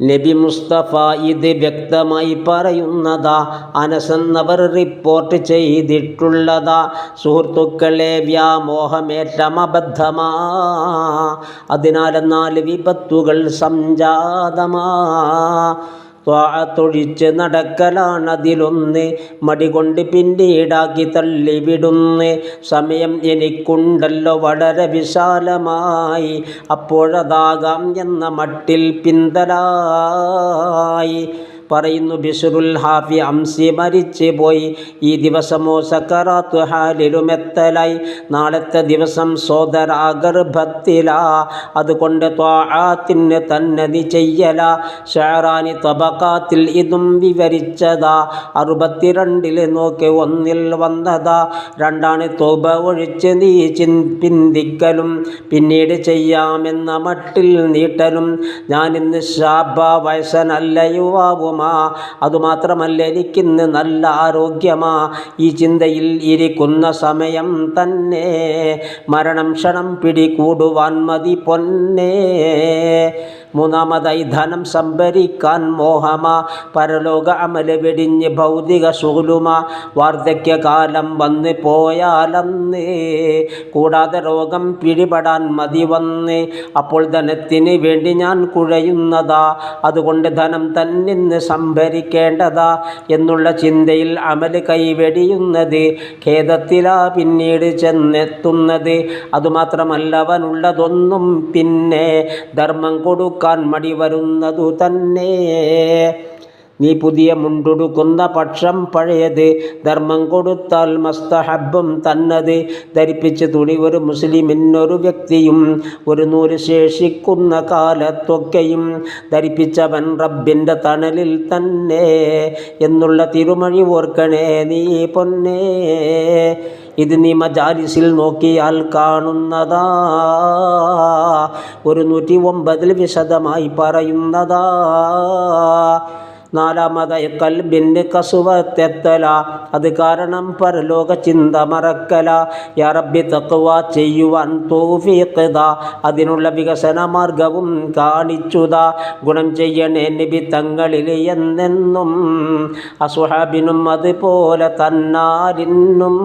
നബി മുസ്തഫ ഇത് വ്യക്തമായി പറയുന്നതാ, അനസെന്നവർ റിപ്പോർട്ട് ചെയ്തിട്ടുള്ളതാ. സുഹൃത്തുക്കളെ, വ്യാമോഹമേറ്റമബദ്ധമാ, അതിനാൽ 4 വിപത്തുകൾ സംജാതമാ. ത്വാഅത്തൊഴിച്ച് നടക്കലാണതിലൊന്ന്, മടികൊണ്ട് പിന്നീടാക്കി തള്ളിവിടുന്ന്. സമയം എനിക്കുണ്ടല്ലോ വളരെ വിശാലമായി, അപ്പോഴതാകാം എന്ന മട്ടിൽ പിന്തലായി. പറയുന്നു ബിശ്റുൽ ഹാഫി, അംസി മരിച്ച് പോയി, ഈ ദിവസമോ സക്കറാത്തു ഹാലിലുമെത്തലായി. നാളത്തെ ദിവസം സോദരാ ഗർഭത്തിലാ, അതുകൊണ്ട് ത്വാഅത്തിന് തന്നെ നീ ചെയ്യല. ഷഅറാനി തബഖാത്തിൽ ഇതും വിവരിച്ചതാ, 62 നോക്കി 1 വന്നതാ. 2 തൗബ ഒഴിച്ച് നീ പിന്തിക്കലും, പിന്നീട് ചെയ്യാമെന്ന മട്ടിൽ നീട്ടലും. ഞാനിന്ന് ശാബ, വയസ്സനല്ല യുവാവും, അതുമാത്രമല്ല എനിക്കിന്ന് നല്ല ആരോഗ്യമാ. ഈ ചിന്തയിൽ ഇരിക്കുന്ന സമയം തന്നെ മരണം ക്ഷണം പിടികൂടുവാൻ മതി പൊന്നേ. 3-മതായി ധനം സംഭരിക്കാൻ മോഹമാ, പരലോക അമല് വെടിഞ്ഞ് ഭൗതിക ശുഗുലുമാ. വാർദ്ധക്യകാലം വന്ന് പോയാലന്ന്, കൂടാതെ രോഗം പിടിപെടാൻ മതി വന്ന്, അപ്പോൾ ധനത്തിന് വേണ്ടി ഞാൻ കുഴയുന്നതാ. അതുകൊണ്ട് ധനം തന്നെ സംഭരിക്കേണ്ടതാ എന്നുള്ള ചിന്തയിൽ അമല് കൈവെടിയുന്നത് ഖേദത്തിലാ പിന്നീട് ചെന്നെത്തുന്നത്. അതുമാത്രമല്ല, അവനുള്ളതൊന്നും പിന്നെ ധർമ്മം കൊടുക്കാൻ മടി വരുന്നതു തന്നെ. നീ പുതിയ മുണ്ടുടുക്കുന്ന പക്ഷം പഴയത് ധർമ്മം കൊടുത്താൽ മസ്തഹബും തന്നത്. ധരിപ്പിച്ച് തുണി ഒരു മുസ്ലിമിനൊരു വ്യക്തിയും 100 ശേഷിക്കുന്ന കാലത്തൊക്കെയും ധരിപ്പിച്ചവൻ റബ്ബിൻ്റെ തണലിൽ തന്നെ എന്നുള്ള തിരുമഴി ഓർക്കണേ നീ പൊന്നേ. ഇത് നീ മജാലിസിൽ നോക്കിയാൽ കാണുന്നതാ, 109 വിശദമായി പറയുന്നതാ. 4-മതായി കൽബിൻ്റെ കസുവത്തെത്തല, അത് കാരണം പരലോക ചിന്ത മറക്കല. യാ റബ്ബി തഖ്വ ചെയ്യുവാൻ തൗഫീഖ് ദാ, അതിനുള്ള വികസന മാർഗവും കാണിച്ചുതാ. ഗുണം ചെയ്യണേ നബി തങ്ങളിൽ എന്നെന്നും, അസ്ഹാബിനും അതുപോലെ തന്നാലിന്നും.